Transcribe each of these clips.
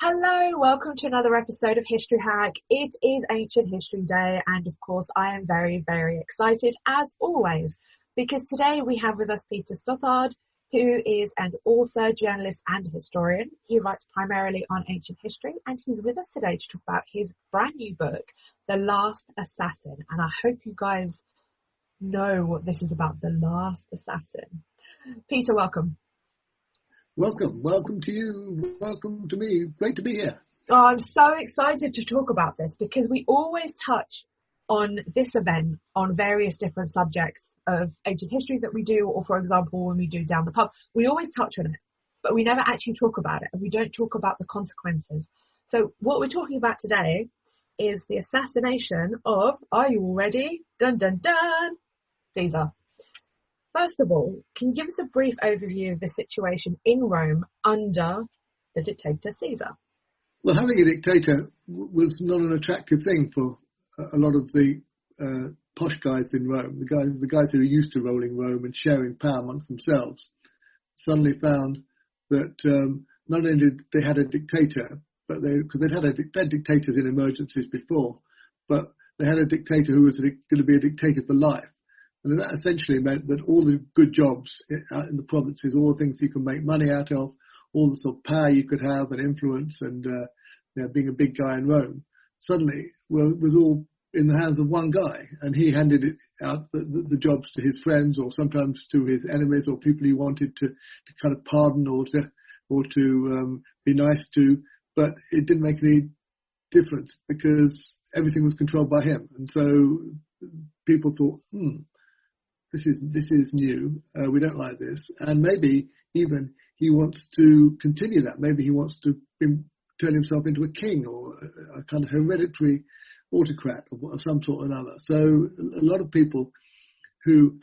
Hello, welcome to another episode of History Hack. It is Ancient History Day, and of course I am very, very excited as always, because today we have with us Peter Stothard, who is an author, journalist and historian. He writes primarily on ancient history, and he's with us today to talk about his brand new book, The Last Assassin. And I hope you guys know what this is about, The Last Assassin. Peter, welcome. Welcome to you. Welcome to me. Great to be here. Oh, I'm so excited to talk about this because we always touch on this event on various different subjects of ancient history that we do, or for example, when we do Down the Pub, we always touch on it, but we never actually talk about it, and we don't talk about the consequences. So what we're talking about today is the assassination of, are you all ready? Dun, dun, dun, Caesar. First of all, can you give us a brief overview of the situation in Rome under the dictator Caesar? Well, having a dictator was not an attractive thing for a lot of the posh guys in Rome. The guys who were used to rolling Rome and sharing power amongst themselves suddenly found that not only did they had a dictator, but because they'd had dictators in emergencies before, but they had a dictator who was going to be a dictator for life. And that essentially meant that all the good jobs out in the provinces, all the things you can make money out of, all the sort of power you could have and influence and being a big guy in Rome, suddenly was all in the hands of one guy. And he handed it out the jobs to his friends, or sometimes to his enemies, or people he wanted to kind of pardon or to be nice to. But it didn't make any difference because everything was controlled by him. And so people thought, This is new. We don't like this, and maybe even he wants to continue that. Maybe he wants to turn himself into a king or a kind of hereditary autocrat of some sort or another. So a lot of people who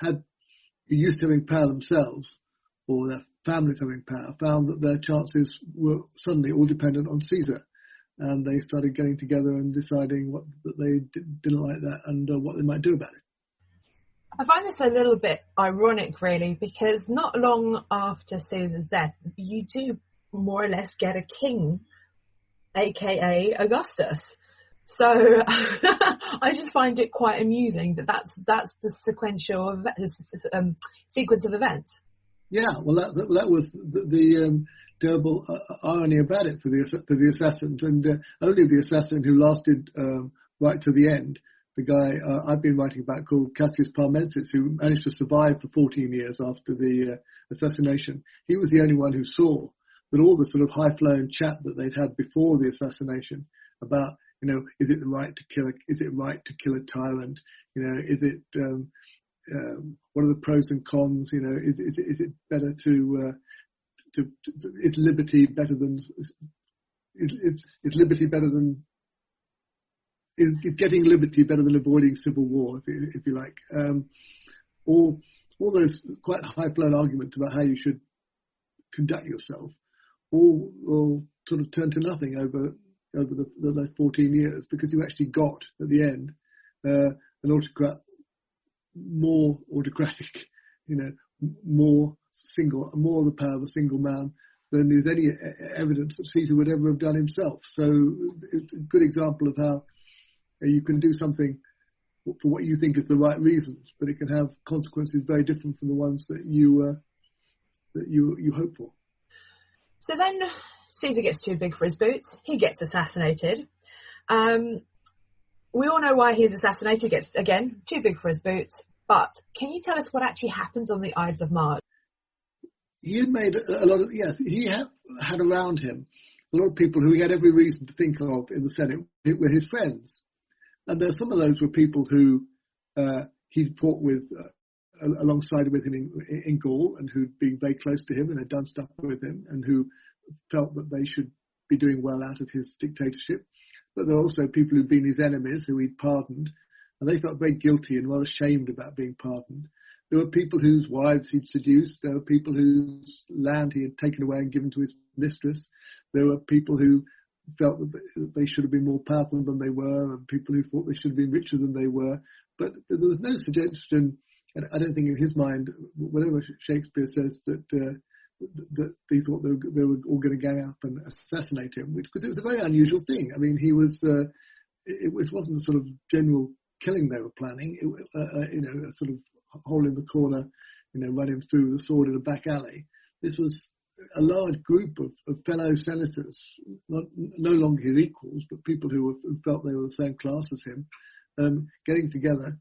used to having power themselves, or their families having power, found that their chances were suddenly all dependent on Caesar, and they started getting together and deciding that they didn't like that and what they might do about it. I find this a little bit ironic, really, because not long after Caesar's death, you do more or less get a king, aka Augustus. So I just find it quite amusing that's the sequential sequence of events. Yeah, well, that was the terrible irony about it for the assassins, and only the assassin who lasted right to the end. The guy I've been writing about called Cassius Parmensis, who managed to survive for 14 years after the assassination. He was the only one who saw that all the sort of high-flown chat that they'd had before the assassination about, is it right to kill a tyrant? Is it, what are the pros and cons? Is it better is liberty better than, is liberty better than, is getting liberty better than avoiding civil war, if you like. All those quite high-flown arguments about how you should conduct yourself all sort of turned to nothing over the last 14 years, because you actually got, at the end, an autocrat more autocratic, more the power of a single man than there's any evidence that Caesar would ever have done himself. So it's a good example of how you can do something for what you think is the right reasons, but it can have consequences very different from the ones that you hope for. So then Caesar gets too big for his boots. He gets assassinated. We all know why he's assassinated. Gets, again, too big for his boots. But can you tell us what actually happens on the Ides of March? He had made a lot of, yes, he had around him a lot of people who he had every reason to think of in the Senate were his friends. And some of those were people who he'd fought with alongside with him in Gaul, and who'd been very close to him and had done stuff with him, and who felt that they should be doing well out of his dictatorship. But there were also people who'd been his enemies who he'd pardoned, and they felt very guilty and rather ashamed about being pardoned. There were people whose wives he'd seduced. There were people whose land he had taken away and given to his mistress. There were people who felt that they should have been more powerful than they were, and people who thought they should have been richer than they were. But there was no suggestion, and I don't think in his mind, whatever Shakespeare says, that that they thought they were all going to gang up and assassinate him, because it was a very unusual thing. I mean, he was, it wasn't a sort of general killing they were planning. A sort of hole in the corner, run him through with a sword in a back alley. This was a large group of fellow senators, no longer his equals, but people who felt they were the same class as him, getting together,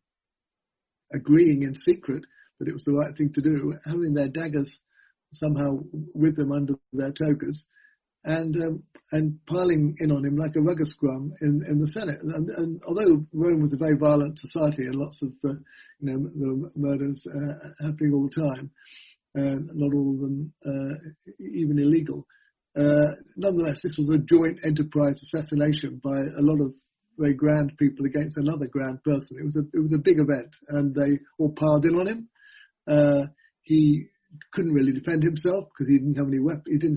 agreeing in secret that it was the right thing to do, having their daggers somehow with them under their togas, and piling in on him like a rugger scrum in the Senate. And although Rome was a very violent society and lots of the murders happening all the time, not all of them even illegal, nonetheless, this was a joint enterprise assassination by a lot of very grand people against another grand person. It was a big event, and they all piled in on him. He couldn't really defend himself because he didn't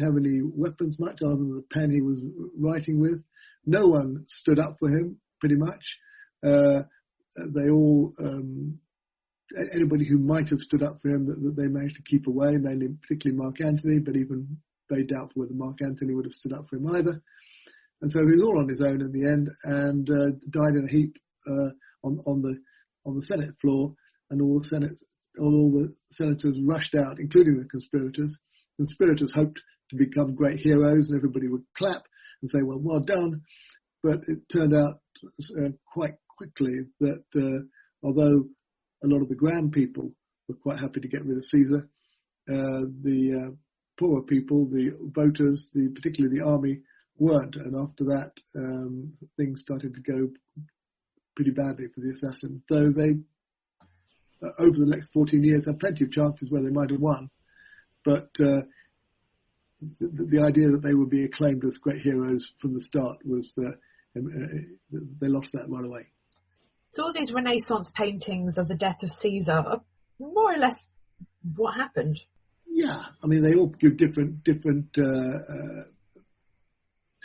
have any weapons much other than the pen he was writing with. No one stood up for him, pretty much. They all, anybody who might have stood up for him, that they managed to keep away, particularly Mark Antony, but even very doubtful whether Mark Antony would have stood up for him either. And so he was all on his own in the end, and died in a heap on the Senate floor, and all the senators rushed out, including the conspirators. The conspirators hoped to become great heroes, and everybody would clap and say, well done. But it turned out quite quickly that although a lot of the grand people were quite happy to get rid of Caesar, the poorer people, the voters, particularly the army, weren't. And after that, things started to go pretty badly for the assassin, though they, over the next 14 years, had plenty of chances where they might have won. But the idea that they would be acclaimed as great heroes from the start was they lost that right away. So all these Renaissance paintings of the death of Caesar are more or less what happened. Yeah, I mean, they all give different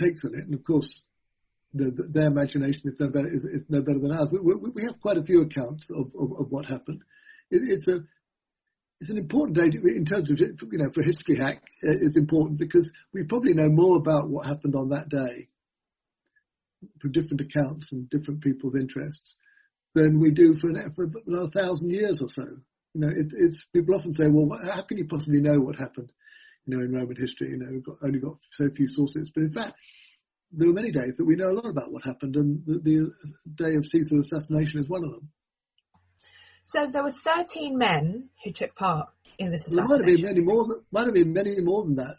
takes on it, and of course, their imagination is no better than ours. We have quite a few accounts of what happened. It's an important day in terms of, for history hacks. It's important because we probably know more about what happened on that day from different accounts and different people's interests than we do for another 1,000 years or so. It's people often say, well, how can you possibly know what happened? In Roman history, we've only got so few sources. But in fact, there were many days that we know a lot about what happened, and the day of Caesar's assassination is one of them. So there were 13 men who took part in this assassination. There might have been many more than that.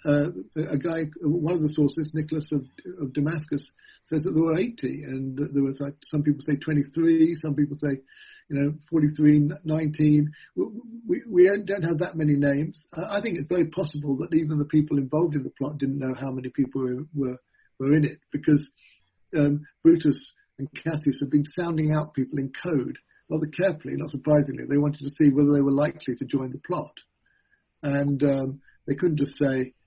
A guy, one of the sources, Nicholas of Damascus, says that there were 80, and there was some people say 23, some people say 43, 19. We don't have that many names. I think it's very possible that even the people involved in the plot didn't know how many people were in it, because Brutus and Cassius have been sounding out people in code rather carefully. Not surprisingly, they wanted to see whether they were likely to join the plot, and they couldn't just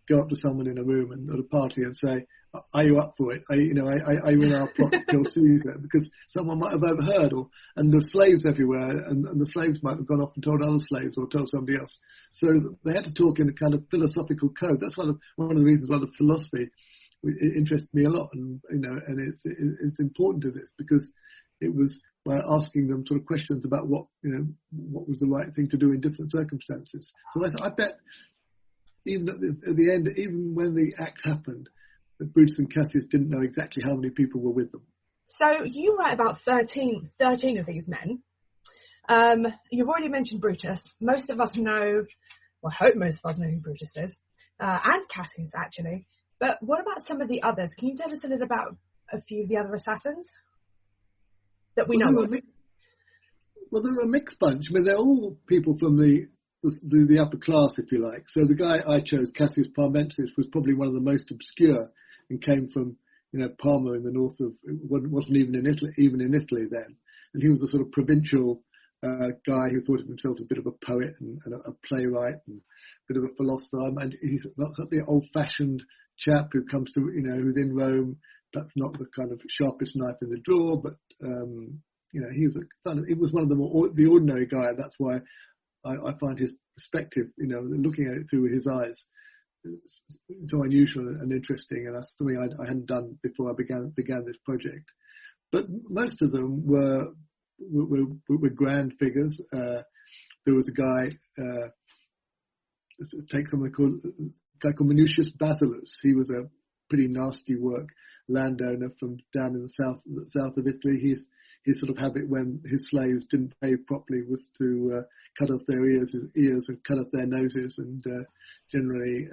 go up to someone in a room and at a party and say, "Are you up for it? Are you in our plot to kill Caesar?" Because someone might have overheard, and there's slaves everywhere, and the slaves might have gone off and told other slaves or told somebody else. So they had to talk in a kind of philosophical code. That's one of the reasons why the philosophy interested me a lot, and it's important to this, because it was by asking them sort of questions about what was the right thing to do in different circumstances. So I bet even at the end, even when the act happened, that Brutus and Cassius didn't know exactly how many people were with them. So you write about 13 of these men. You've already mentioned Brutus. Most of us know, well, I hope most of us know who Brutus is, and Cassius, actually. But what about some of the others? Can you tell us a little about a few of the other assassins that we know of? Well, they're a mixed bunch. I mean, they're all people from the upper class, if you like. So the guy I chose, Cassius Parmensis, was probably one of the most obscure, and came from Parma in the north of, wasn't even in Italy then, and he was a sort of provincial guy who thought of himself as a bit of a poet and a playwright and a bit of a philosopher. And he's not the old-fashioned chap who comes to who's in Rome, perhaps not the kind of sharpest knife in the drawer, but he was one of the ordinary guy. That's why I find his perspective, looking at it through his eyes, so unusual and interesting, and that's something I hadn't done before I began this project. But most of them were grand figures. There was a guy, take something called a guy called Minucius Basilus. He was a pretty nasty work landowner from down in the south of Italy. His sort of habit when his slaves didn't behave properly was to cut off their ears and cut off their noses, and generally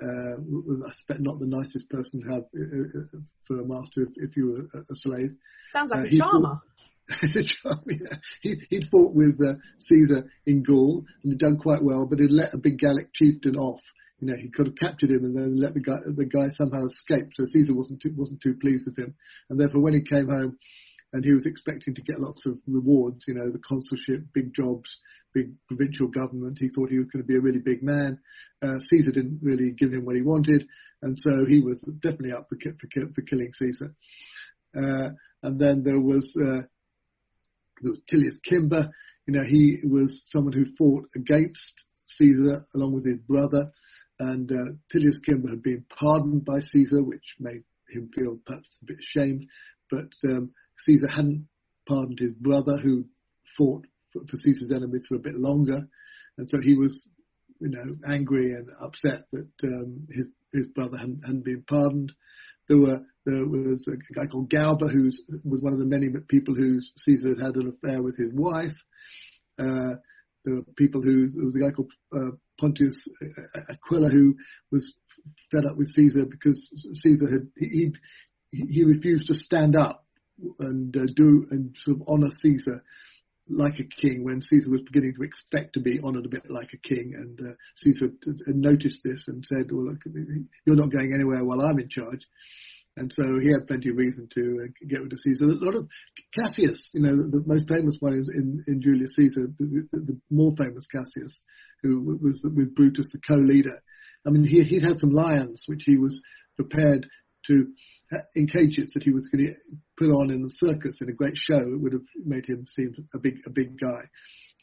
was, I suspect, not the nicest person to have for a master if you were a slave. Sounds like a charmer. It's a charm, yeah. He'd fought with Caesar in Gaul and had done quite well, but he'd let a big Gallic chieftain off. You know, he could have captured him and then let the guy somehow escape. So Caesar wasn't too pleased with him, and therefore when he came home, and he was expecting to get lots of rewards, you know, the consulship, big jobs, big provincial government. He thought he was going to be a really big man. Caesar didn't really give him what he wanted, and so he was definitely up for killing Caesar. And then there was Julius Cimber. You know, he was someone who fought against Caesar along with his brother, and Julius Cimber had been pardoned by Caesar, which made him feel perhaps a bit ashamed, but Caesar hadn't pardoned his brother, who fought for Caesar's enemies for a bit longer, and so he was, you know, angry and upset that his brother hadn't been pardoned. There was a guy called Galba, who was one of the many people who Caesar had an affair with his wife. There were people there was a guy called Pontius Aquila, who was fed up with Caesar because Caesar he refused to stand up and sort of honour Caesar like a king, when Caesar was beginning to expect to be honoured a bit like a king. And Caesar had noticed this and said, well, look, you're not going anywhere while I'm in charge. And so he had plenty of reason to get rid of Caesar. A lot of Cassius, you know, the most famous one is in Julius Caesar, the more famous Cassius, who was with Brutus, the co-leader. I mean, he'd had some lions, which he was prepared to, in cages that he was going to put on in the circus in a great show. It would have made him seem a big guy.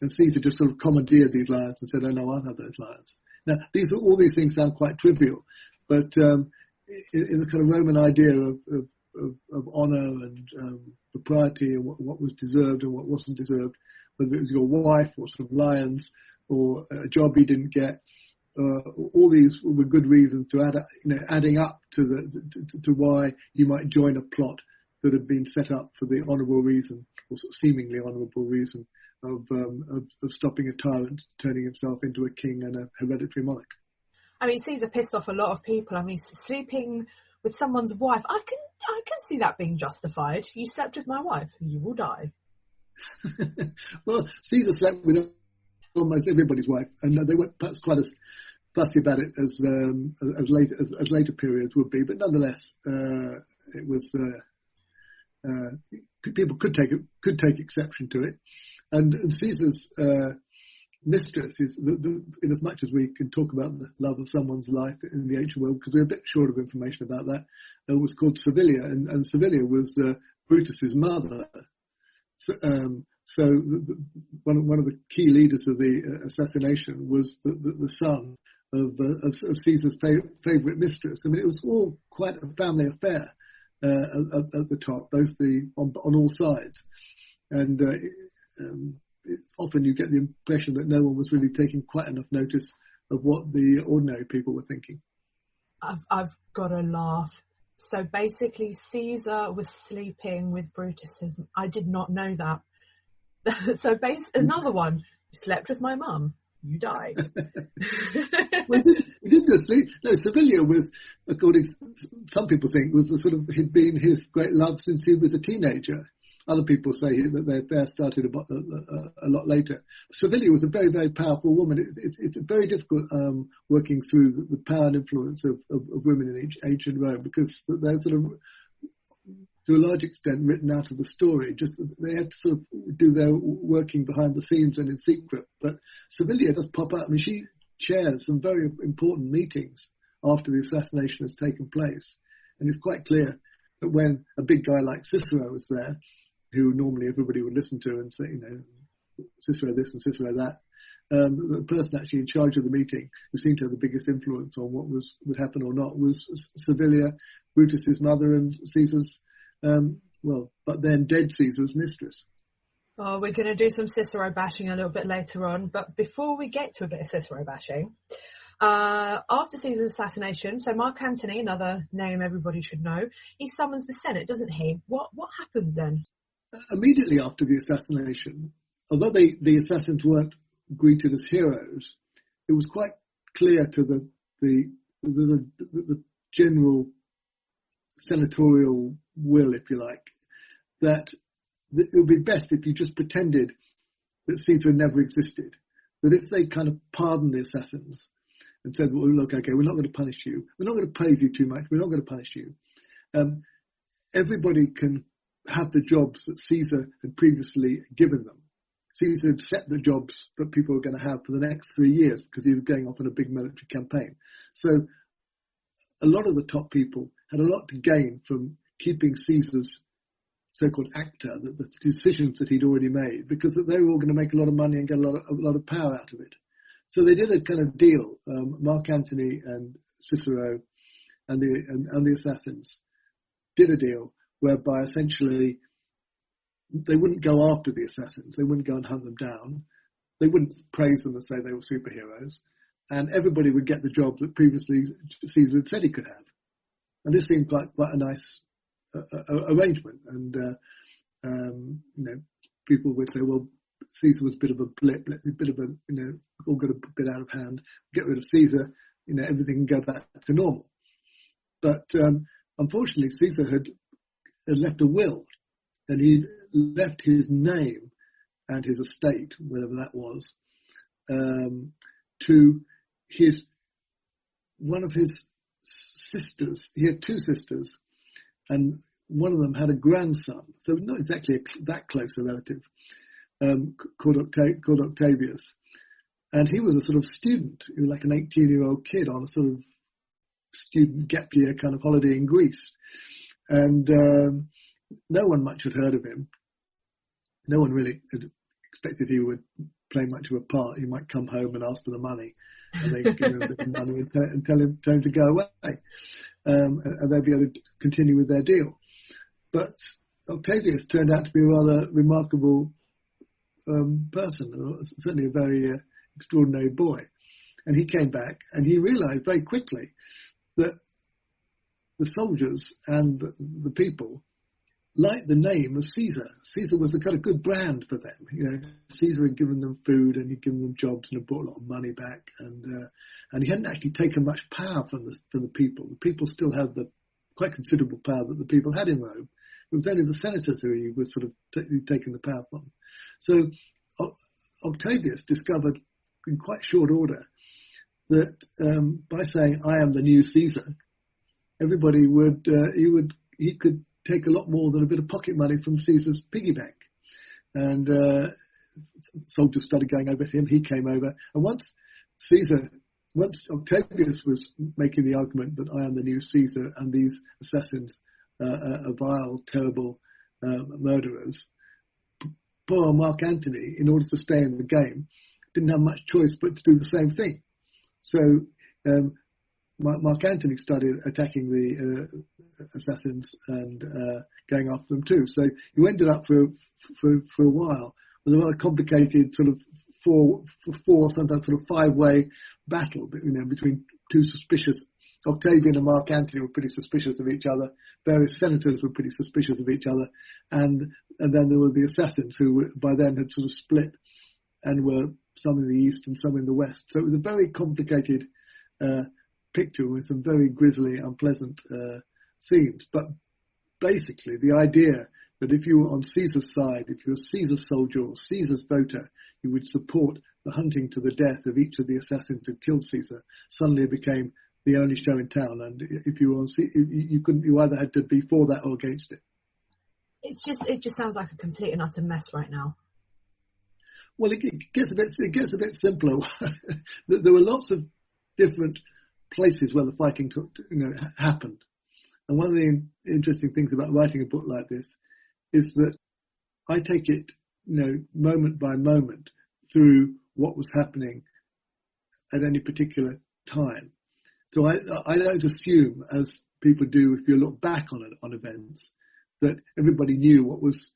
And Caesar just sort of commandeered these lions and said, oh no, I'll have those lions. Now, all these things sound quite trivial, but in the kind of Roman idea of honour and propriety and what was deserved and what wasn't deserved, whether it was your wife or sort of lions or a job you didn't get, all these were good reasons to adding up to why you might join a plot that had been set up for the honourable reason, or sort of seemingly honourable reason, of stopping a tyrant turning himself into a king and a hereditary monarch. I mean, Caesar pissed off a lot of people. I mean, sleeping with someone's wife, I can see that being justified. You slept with my wife, you will die. Well, Caesar slept with almost everybody's wife, and they weren't perhaps quite as fussy about it as later periods would be. But nonetheless, it was people could take exception to it, and Caesar's mistress is, in as much as we can talk about the love of someone's life in the ancient world, because we're a bit short of information about that, was called Servilia, and Servilia was Brutus's mother. So one of the key leaders of the assassination was the son of Caesar's favourite mistress. I mean, it was all quite a family affair at the top, both on all sides, and often you get the impression that no one was really taking quite enough notice of what the ordinary people were thinking. I've got to laugh. So basically, Caesar was sleeping with Brutus's. I did not know that. So another one. You slept with my mum. You died. Well, he didn't just sleep. No, Servilia was, according to some people think, was he'd been his great love since he was a teenager. Other people say that their affair started a lot later. Servilia was a very, very powerful woman. It's very difficult working through the power and influence of women in ancient Rome, because they're sort of, to a large extent, written out of the story. Just they had to sort of do their working behind the scenes and in secret. But Servilia does pop up. I mean, she chairs some very important meetings after the assassination has taken place, and it's quite clear that when a big guy like Cicero was there, who normally everybody would listen to and say, you know, Cicero this and Cicero that, the person actually in charge of the meeting, who seemed to have the biggest influence on what would happen or not, was Servilia, Brutus's mother and Caesar's, but then dead Caesar's mistress. Oh, we're going to do some Cicero bashing a little bit later on, but before we get to a bit of Cicero bashing, after Caesar's assassination, so Mark Antony, another name everybody should know, he summons the Senate, doesn't he? What happens then? Immediately after the assassination, although the assassins weren't greeted as heroes, it was quite clear to the general senatorial will, if you like, that it would be best if you just pretended that Caesar never existed. That if they kind of pardoned the assassins and said, well, look, okay, we're not going to punish you. We're not going to praise you too much. We're not going to punish you. Everybody can have the jobs that Caesar had previously given them. Caesar had set the jobs that people were going to have for the next 3 years because he was going off on a big military campaign. So a lot of the top people had a lot to gain from keeping Caesar's so-called actor, the decisions that he'd already made, because they were all going to make a lot of money and get a lot of power out of it. So they did a kind of deal, Mark Antony and Cicero and the assassins did a deal whereby essentially they wouldn't go after the assassins. They wouldn't go and hunt them down. They wouldn't praise them and say they were superheroes. And everybody would get the job that previously Caesar had said he could have. And this seemed like quite a nice arrangement. And, people would say, well, Caesar was a bit of a blip, a bit of a, all got a bit out of hand. Get rid of Caesar, everything can go back to normal. But unfortunately, Caesar had left a will, and he left his name and his estate, whatever that was, to one of his sisters. He had two sisters, and one of them had a grandson, so not exactly that close a relative, called Octavius. And he was a sort of student. He was like an 18-year-old kid on a sort of student gap year kind of holiday in Greece. And no one much had heard of him. No one really had expected he would play much of a part. He might come home and ask for the money, and they'd give him a bit of money and tell him to go away. And they'd be able to continue with their deal. But Octavius turned out to be a rather remarkable person, certainly a very extraordinary boy. And he came back and he realized very quickly that the soldiers and the people liked the name of Caesar. Caesar was a kind of good brand for them. Caesar had given them food and he'd given them jobs and had brought a lot of money back. And he hadn't actually taken much power from the people. The people still had the quite considerable power that the people had in Rome. It was only the senators who he was sort of taking the power from. So Octavius discovered in quite short order that by saying, I am the new Caesar, everybody he could take a lot more than a bit of pocket money from Caesar's piggy bank. And soldiers started going over to him, he came over. And once Octavius was making the argument that I am the new Caesar and these assassins are vile, terrible murderers, poor Mark Antony, in order to stay in the game, didn't have much choice but to do the same thing. So Mark Antony started attacking the assassins and going after them too. So you ended up for a while with a rather complicated sort of four, sometimes sort of 5-way battle, between two suspicious. Octavian and Mark Antony were pretty suspicious of each other. Various senators were pretty suspicious of each other, and then there were the assassins who by then had sort of split and were some in the east and some in the west. So it was a very complicated picture with some very grisly, unpleasant scenes. But basically, the idea that if you were on Caesar's side, if you were Caesar's soldier or Caesar's voter, you would support the hunting to the death of each of the assassins who killed Caesar, suddenly became the only show in town. And if you were on, you either had to be for that or against it. It just sounds like a complete and utter mess right now. Well, it gets a bit simpler. There were lots of different places where the fighting happened. And one of the interesting things about writing a book like this is that I take it, moment by moment through what was happening at any particular time. So I don't assume, as people do if you look back on events, that everybody knew what was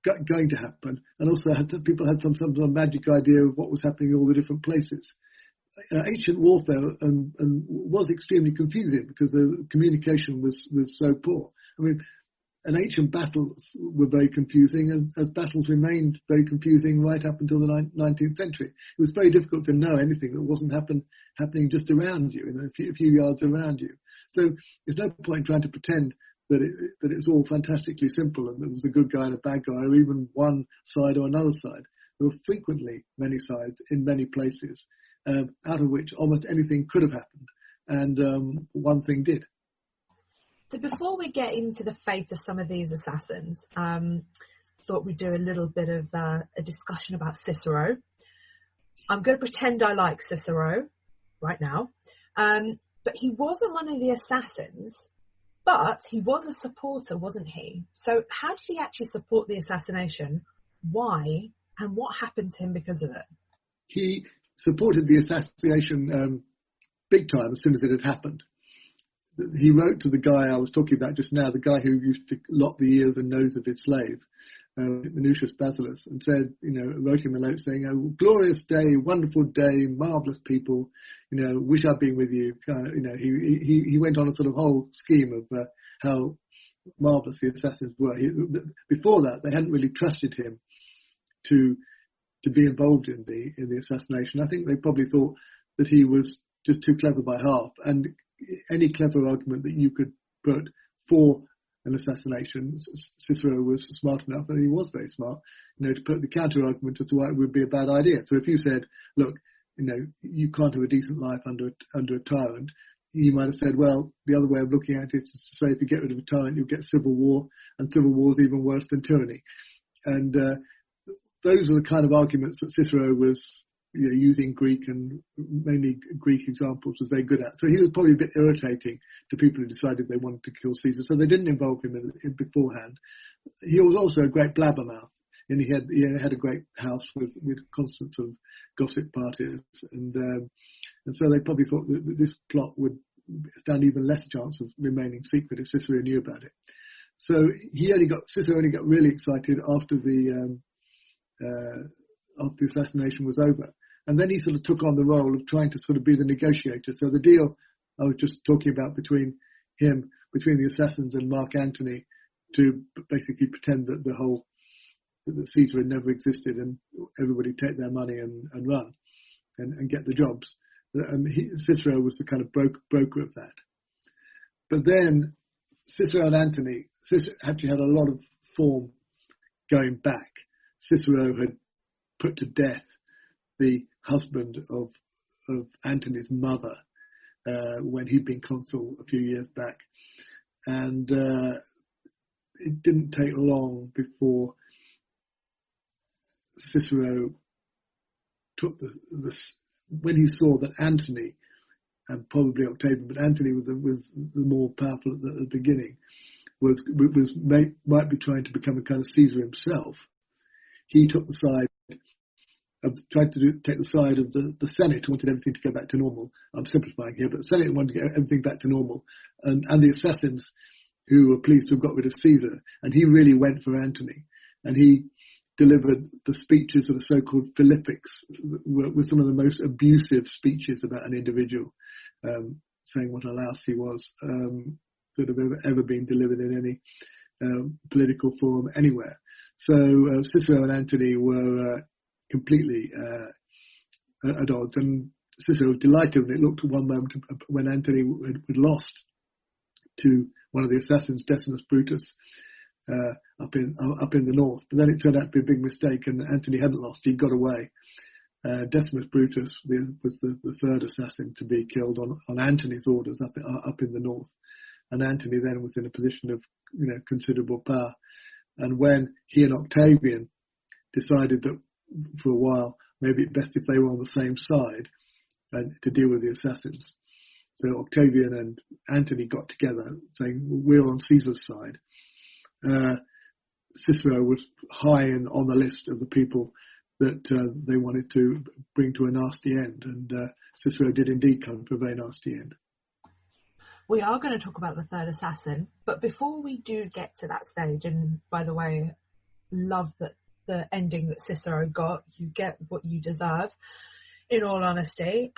going to happen, and also people had some magic idea of what was happening in all the different places. Ancient warfare was extremely confusing because the communication was so poor. I mean, and ancient battles were very confusing, as battles remained very confusing right up until the 19th century. It was very difficult to know anything that wasn't happening just around you, a few yards around you. So there's no point trying to pretend that it's all fantastically simple and there was a good guy and a bad guy, or even one side or another side. There were frequently many sides in many places, out of which almost anything could have happened, and one thing did. So before we get into the fate of some of these assassins, thought we'd do a little bit of a discussion about Cicero. I'm going to pretend I like Cicero right now, but he wasn't one of the assassins, but he was a supporter, wasn't he? So how did he actually support the assassination? Why? And what happened to him because of it? He supported the assassination big time as soon as it had happened. He wrote to the guy I was talking about just now, the guy who used to lock the ears and nose of his slave, Minucius Basileus, and said, wrote him a note saying, "Oh, glorious day, wonderful day, marvellous people, wish I'd been with you." He went on a sort of whole scheme of how marvellous the assassins were. Before that, they hadn't really trusted him to be involved in the assassination. I think they probably thought that he was just too clever by half, and any clever argument that you could put for an assassination, Cicero was smart enough, and he was very smart, to put the counter argument as to why it would be a bad idea. So if you said, look, you can't have a decent life under a tyrant, he might have said, well, the other way of looking at it is to say if you get rid of a tyrant, you'll get civil war, and civil war is even worse than tyranny. And those are the kind of arguments that Cicero was using Greek and mainly Greek examples was very good at. So he was probably a bit irritating to people who decided they wanted to kill Caesar. So they didn't involve him in beforehand. He was also a great blabbermouth, and he had a great house with constant sort of gossip parties, and so they probably thought that this plot would stand even less chance of remaining secret if Cicero knew about it. So Cicero only got really excited after the assassination was over. And then he sort of took on the role of trying to sort of be the negotiator. So the deal I was just talking about between the assassins and Mark Antony, to basically pretend that that Caesar had never existed and everybody take their money and run and get the jobs. Cicero was the kind of broker of that. But then Cicero and Antony, Cicero actually had a lot of form going back. Cicero had put to death the husband of Antony's mother when he'd been consul a few years back, and it didn't take long before Cicero took when he saw that Antony, and probably Octavian, but Antony was the more powerful at the beginning, might be trying to become a kind of Caesar himself. He took the side take the side of the Senate, who wanted everything to go back to normal. I'm simplifying here, but the Senate wanted to get everything back to normal, and the assassins who were pleased to have got rid of Caesar, and he really went for Antony, and he delivered the speeches of the so-called Philippics, were some of the most abusive speeches about an individual, saying what a louse he was, that have ever been delivered in any political forum anywhere. So Cicero and Antony were completely at odds, and Cicero was delighted when it looked at one moment when Antony had lost to one of the assassins, Decimus Brutus, up in the north. But then it turned out to be a big mistake, and Antony hadn't lost; he got away. Decimus Brutus was the third assassin to be killed on Antony's orders up in the north, and Antony then was in a position of considerable power. And when he and Octavian decided that for a while maybe it's best if they were on the same side to deal with the assassins, so Octavian and Antony got together saying, we're on Caesar's side. Cicero was high on the list of the people that they wanted to bring to a nasty end, and Cicero did indeed come to a very nasty end. We are going to talk about the third assassin, but before we do get to that stage, and by the way, love that the ending that Cicero got, you get what you deserve, in all honesty.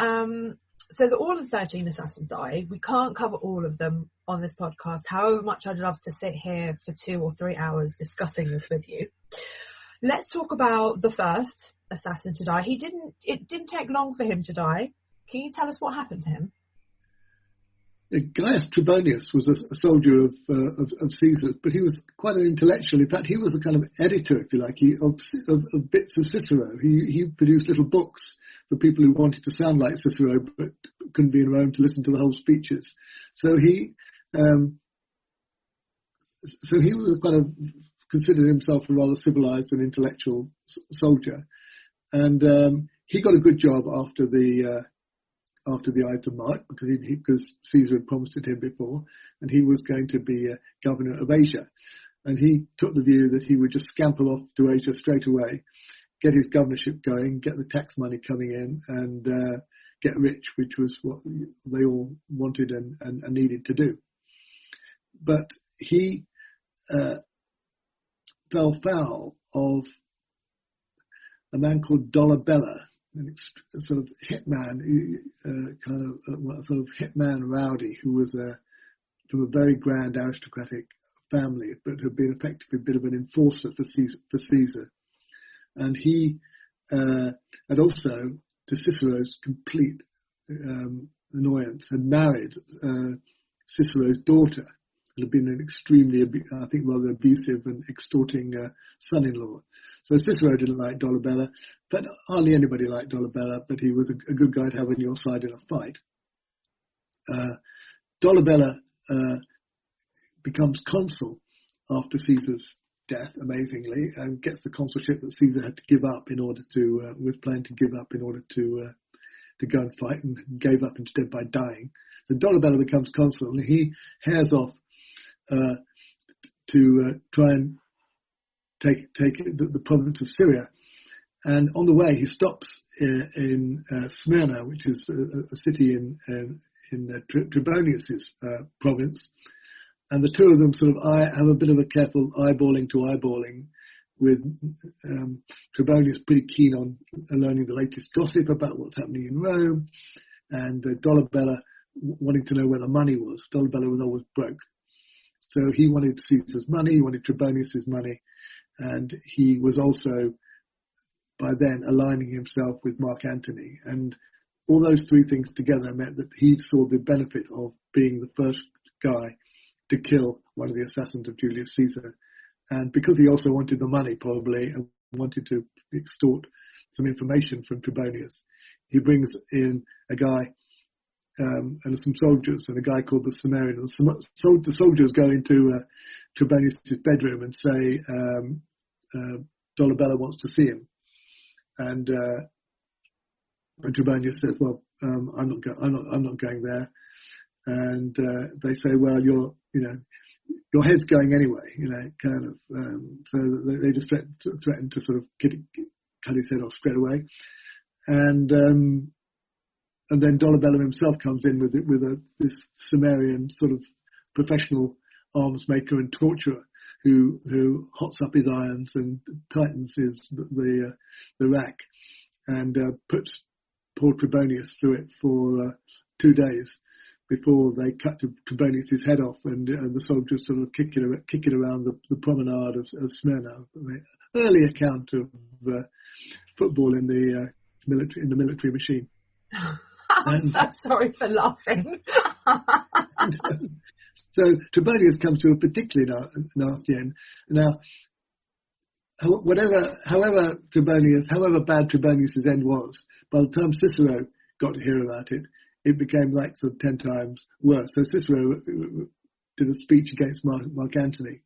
So that all the 13 assassins die. We can't cover all of them on this podcast, however much I'd love to sit here for 2 or 3 hours discussing this with you. Let's talk about the first assassin to die. It didn't take long for him to die. Can you tell us what happened to him? Gaius Trebonius was a soldier of Caesar, but he was quite an intellectual. In fact, he was a kind of editor, if you like, of bits of Cicero. He produced little books for people who wanted to sound like Cicero but couldn't be in Rome to listen to the whole speeches. So he was kind of considered himself a rather civilized and intellectual soldier, and he got a good job after the Ides of March because Caesar had promised it him before, and he was going to be governor of Asia. And he took the view that he would just scamper off to Asia straight away, get his governorship going, get the tax money coming in, and get rich, which was what they all wanted and needed to do. But he fell foul of a man called Dolabella, a sort of hitman, a sort of hitman rowdy who was from a very grand aristocratic family, but had been effectively a bit of an enforcer for Caesar. And he had also, to Cicero's complete annoyance, had married Cicero's daughter, and had been an extremely, I think, rather abusive and extorting son-in-law. So Cicero didn't like Dolabella, but hardly anybody liked Dolabella, but he was a good guy to have on your side in a fight. Dolabella becomes consul after Caesar's death, amazingly, and gets the consulship that Caesar had to give up in order to, was planning to give up in order to go and fight, and gave up instead by dying. So Dolabella becomes consul, and he hairs off to try and take the province of Syria. And on the way, he stops in Smyrna, which is a city in Trebonius's province. And the two of them sort of have a bit of a careful eyeballing to eyeballing, with Trebonius pretty keen on learning the latest gossip about what's happening in Rome, and Dolabella wanting to know where the money was. Dolabella was always broke. So he wanted Caesar's money, he wanted Trebonius's money, and he was also, by then, aligning himself with Mark Antony. And all those three things together meant that he saw the benefit of being the first guy to kill one of the assassins of Julius Caesar. And because he also wanted the money, probably, and wanted to extort some information from Trebonius, he brings in a guy and some soldiers, and a guy called the Sumerian. The soldiers go into Trebonius' bedroom and say, Dolabella wants to see him. And Trebonius says, well, I'm not going there. And they say, well, your head's going anyway, kind of. So they just threaten to sort of cut his head off straight away. And then Dolabella himself comes in with this Sumerian sort of professional arms maker and torturer who hots up his irons and tightens the rack, and puts poor Trebonius through it for 2 days before they cut Trebonius' head off, and the soldiers sort of kick it around the promenade of Smyrna. Early account of football in the military machine. I'm so sorry for laughing. So Trebonius comes to a particularly nasty end. Now, however bad Trebonius' end was, by the time Cicero got to hear about it, it became like sort of 10 times worse. So Cicero did a speech against Mark Antony,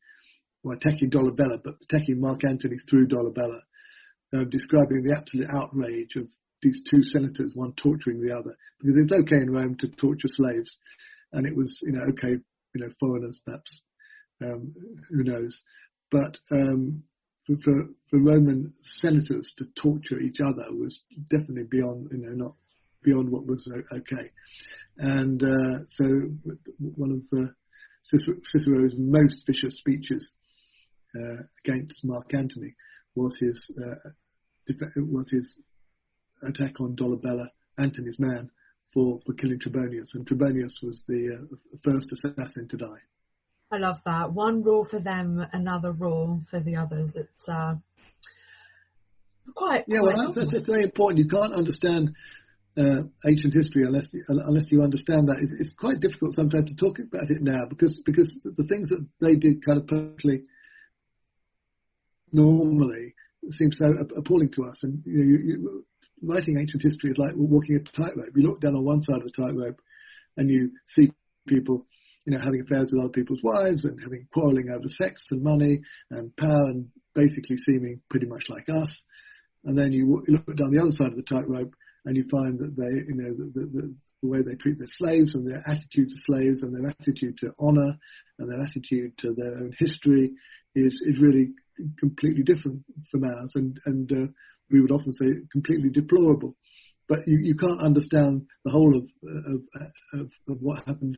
well, attacking Dolabella, but attacking Mark Antony through Dolabella, describing the absolute outrage of these two senators, one torturing the other, because it was okay in Rome to torture slaves, and it was, okay, foreigners perhaps, who knows, but for Roman senators to torture each other was definitely beyond, not beyond what was okay. And so one of Cicero's most vicious speeches against Mark Antony was his attack on Dolabella, Antony's man, for killing Trebonius. And Trebonius was the first assassin to die. I love that. One rule for them, another rule for the others. It's quite. Well, that's very important. You can't understand ancient history unless you understand that. It's quite difficult sometimes to talk about it now because the things that they did kind of perfectly normally seem so appalling to us. And writing ancient history is like walking a tightrope. You look down on one side of the tightrope and you see people having affairs with other people's wives and quarrelling over sex and money and power and basically seeming pretty much like us. And then you look down the other side of the tightrope and you find that they, the way they treat their slaves and their attitude to slaves and their attitude to honour and their attitude to their own history is really completely different from ours. And we would often say completely deplorable. But you can't understand the whole of what happened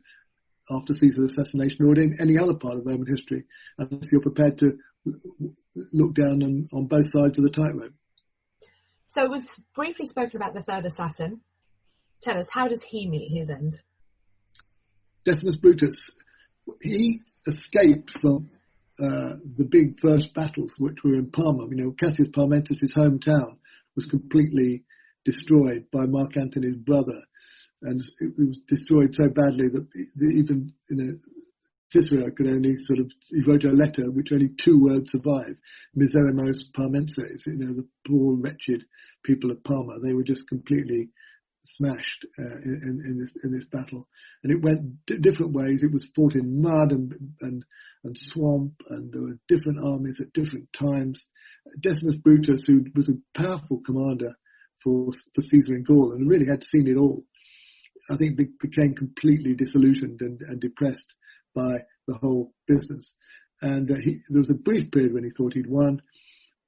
after Caesar's assassination or in any other part of Roman history unless you're prepared to look down on both sides of the tightrope. So we've briefly spoken about the third assassin. Tell us, how does he meet his end? Decimus Brutus, he escaped from the big first battles which were in Parma. Cassius Parmentis' hometown was completely destroyed by Mark Antony's brother. And it was destroyed so badly that even Cicero could only he wrote a letter which only 2 words survived: Miseremos Parmenses. The poor wretched people of Parma, they were just completely smashed in this battle. And it went different ways. It was fought in mud and swamp, and there were different armies at different times. Decimus Brutus, who was a powerful commander for Caesar in Gaul and really had seen it all, I think became completely disillusioned and depressed by the whole business. And there was a brief period when he thought he'd won,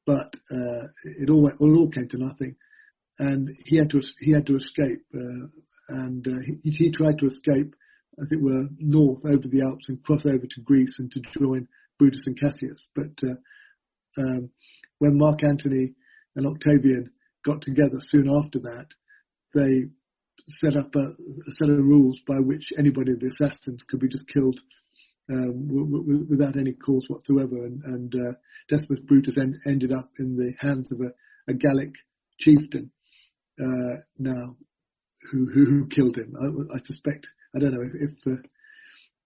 but it all came to nothing. And he had to escape. He tried to escape, as it were, north over the Alps and cross over to Greece and to join Brutus and Cassius. But when Mark Antony and Octavian got together soon after that, they set up a set of rules by which anybody of the assassins could be just killed without any cause whatsoever. And Decimus Brutus ended up in the hands of a Gallic chieftain now who killed him. I suspect, I don't know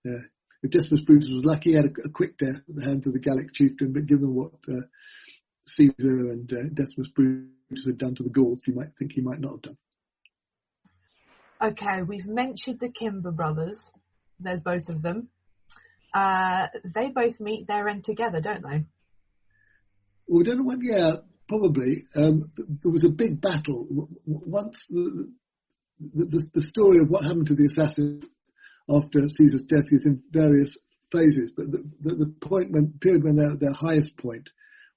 if Decimus Brutus was lucky, he had a quick death at the hands of the Gallic chieftain, but given what Caesar and Decimus Brutus had done to the Gauls, you might think he might not have done. Okay, we've mentioned the Kimber brothers. There's both of them. They both meet their end together, don't they? Well, we don't know when. Yeah, probably. There was a big battle. Once the story of what happened to the assassins after Caesar's death is in various phases, but the period when their highest point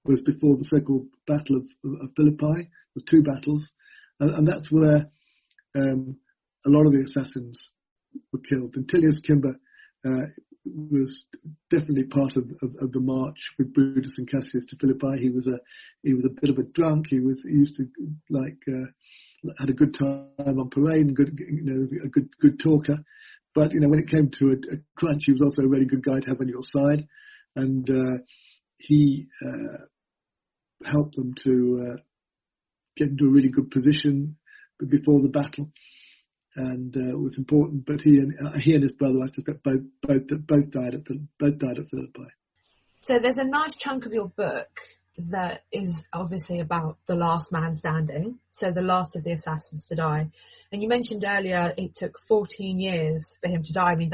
was before the so-called Battle of Philippi, the 2 battles, and that's where a lot of the assassins were killed. And Tullius Kimber was definitely part of the march with Brutus and Cassius to Philippi. He was a bit of a drunk. He used to had a good time on parade and a good talker. But when it came to a crunch, he was also a really good guy to have on your side, and he helped them to get into a really good position before the battle. And it was important, but he and his brother, I suspect, both died at Philippi. So there's a nice chunk of your book that is obviously about the last man standing, so the last of the assassins to die. And you mentioned earlier it took 14 years for him to die. I mean,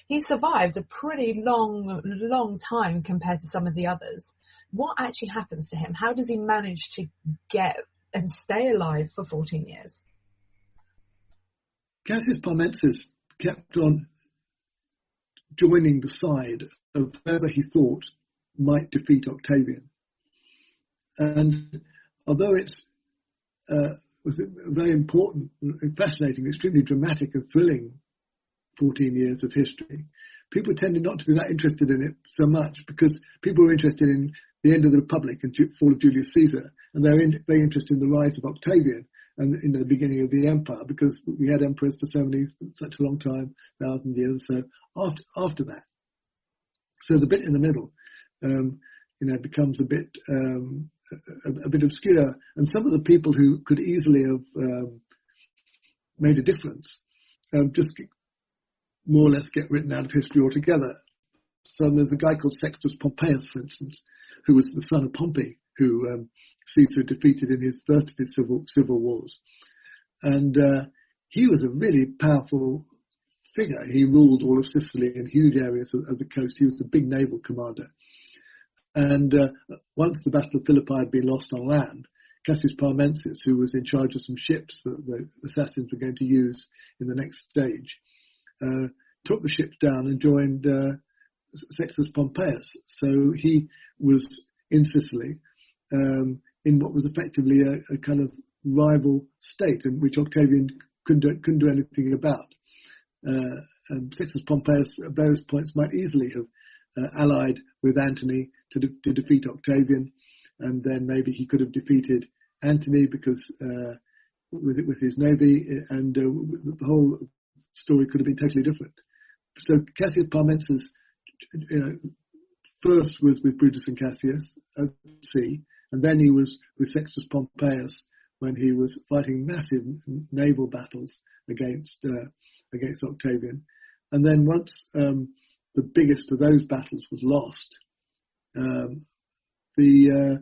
he survived a pretty long time compared to some of the others. What actually happens to him? How does he manage to get and stay alive for 14 years? Cassius Parmensis kept on joining the side of whoever he thought might defeat Octavian. And although it's was a very important, fascinating, extremely dramatic and thrilling 14 years of history, people tended not to be that interested in it so much because people were interested in the end of the Republic and fall of Julius Caesar, and they're very interested in the rise of Octavian and in the beginning of the empire, because we had emperors for such a long time, 1,000 years or so after that. So the bit in the middle, becomes a bit obscure, and some of the people who could easily have made a difference just more or less get written out of history altogether. So there's a guy called Sextus Pompeius, for instance, who was the son of Pompey, who Caesar defeated in his first of his civil wars. And he was a really powerful figure. He ruled all of Sicily and huge areas of the coast. He was a big naval commander. And once the Battle of Philippi had been lost on land, Cassius Parmensis, who was in charge of some ships that the assassins were going to use in the next stage, took the ships down and joined Sextus Pompeius. So he was in Sicily, in what was effectively a kind of rival state, in which Octavian couldn't do anything about. And Sextus Pompeius at various points might easily have allied with Antony to defeat Octavian, and then maybe he could have defeated Antony because with his navy, and the whole story could have been totally different. So Cassius Parmensis, first was with Brutus and Cassius at sea, and then he was with Sextus Pompeius when he was fighting massive naval battles against Octavian. And then once the biggest of those battles was lost, the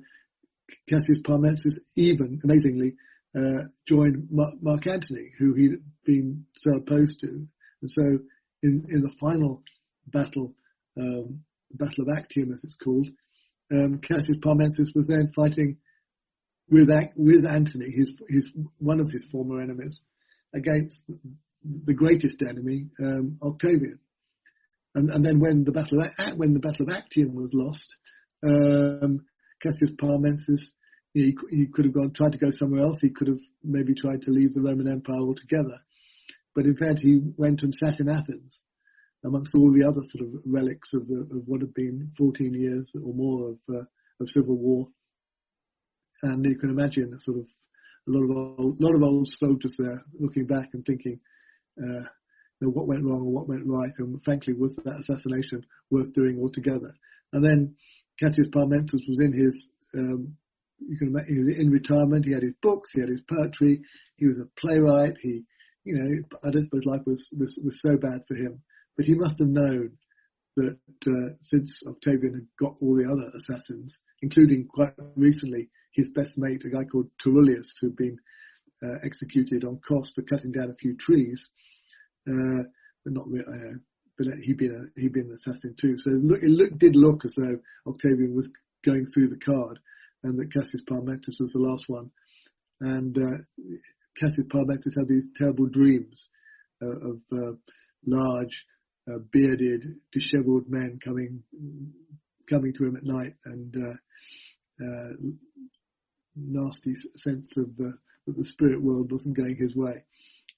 Cassius Parmensis even, amazingly, joined Mark Antony, who he'd been so opposed to. And so in the final battle, Battle of Actium, as it's called, Cassius Parmensis was then fighting with Antony, his one of his former enemies, against the greatest enemy, Octavian. And then when the Battle of Actium was lost, Cassius Parmensis, he could have tried to go somewhere else. He could have maybe tried to leave the Roman Empire altogether, but in fact he went and sat in Athens amongst all the other sort of relics of what had been 14 years or more of civil war. And you can imagine a lot of old soldiers there looking back and thinking, what went wrong or what went right, and frankly, was that assassination worth doing altogether? And then Cassius Parmensis was in his, he was in retirement. He had his books, he had his poetry, he was a playwright. I don't suppose life was so bad for him, but he must have known that since Octavian had got all the other assassins, including quite recently his best mate, a guy called Julius, who'd been executed on Kos for cutting down a few trees, but not really, but he'd been an assassin too. So it did look as though Octavian was going through the card, and that Cassius Parmensis was the last one. And Cassius Parmensis had these terrible dreams of large, bearded, dishevelled men coming to him at night, and nasty sense of that the spirit world wasn't going his way.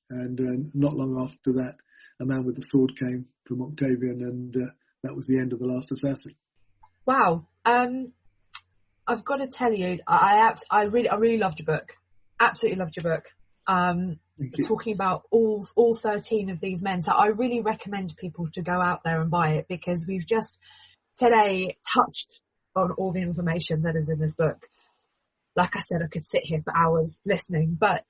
And not long after that, a man with a sword came from Octavian, and that was the end of the last assassin. Wow. I've got to tell you, I really loved your book. Absolutely loved your book. Talking about all 13 of these men. So I really recommend people to go out there and buy it, because we've just today touched on all the information that is in this book. Like I said, I could sit here for hours listening, but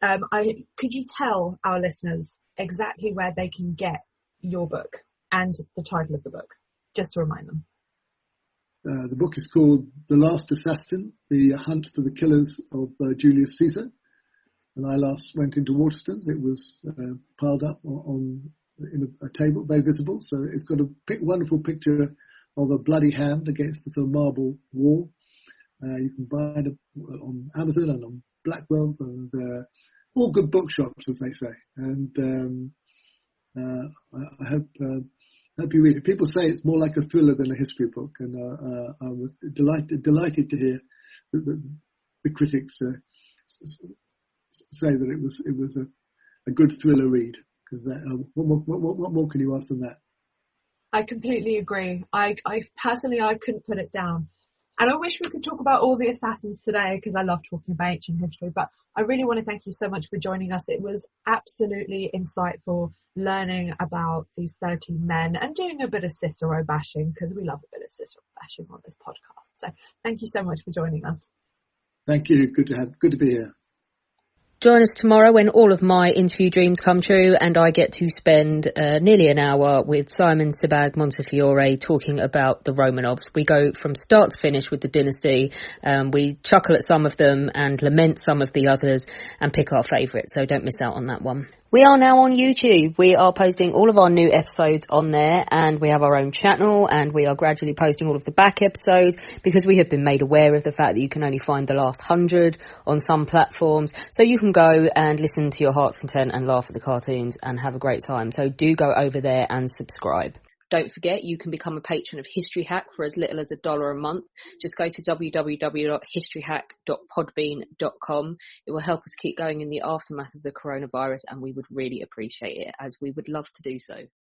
could you tell our listeners exactly where they can get your book and the title of the book, just to remind them? The book is called The Last Assassin, The Hunt for the Killers of Julius Caesar. And I last went into Waterstones. It was piled up in a table, very visible. So it's got a wonderful picture of a bloody hand against a sort of marble wall. You can buy it on Amazon and on Blackwell's and all good bookshops, as they say. And I hope you read it. People say it's more like a thriller than a history book, and I was delighted to hear that the critics say that it was a good thriller read. Because what more can you ask than that? I completely agree. I personally, I couldn't put it down. And I wish we could talk about all the assassins today because I love talking about ancient history. But I really want to thank you so much for joining us. It was absolutely insightful learning about these 13 men and doing a bit of Cicero bashing because we love a bit of Cicero bashing on this podcast. So thank you so much for joining us. Thank you. Good to be here. Join us tomorrow when all of my interview dreams come true and I get to spend nearly an hour with Simon Sebag Montefiore talking about the Romanovs. We go from start to finish with the dynasty. We chuckle at some of them and lament some of the others and pick our favourites, so don't miss out on that one. We are now on YouTube. We are posting all of our new episodes on there and we have our own channel and we are gradually posting all of the back episodes because we have been made aware of the fact that you can only find the last 100 on some platforms. So you can go and listen to your heart's content and laugh at the cartoons and have a great time. So do go over there and subscribe. Don't forget, you can become a patron of History Hack for as little as $1 a month. Just go to www.historyhack.podbean.com. It will help us keep going in the aftermath of the coronavirus, and we would really appreciate it, as we would love to do so.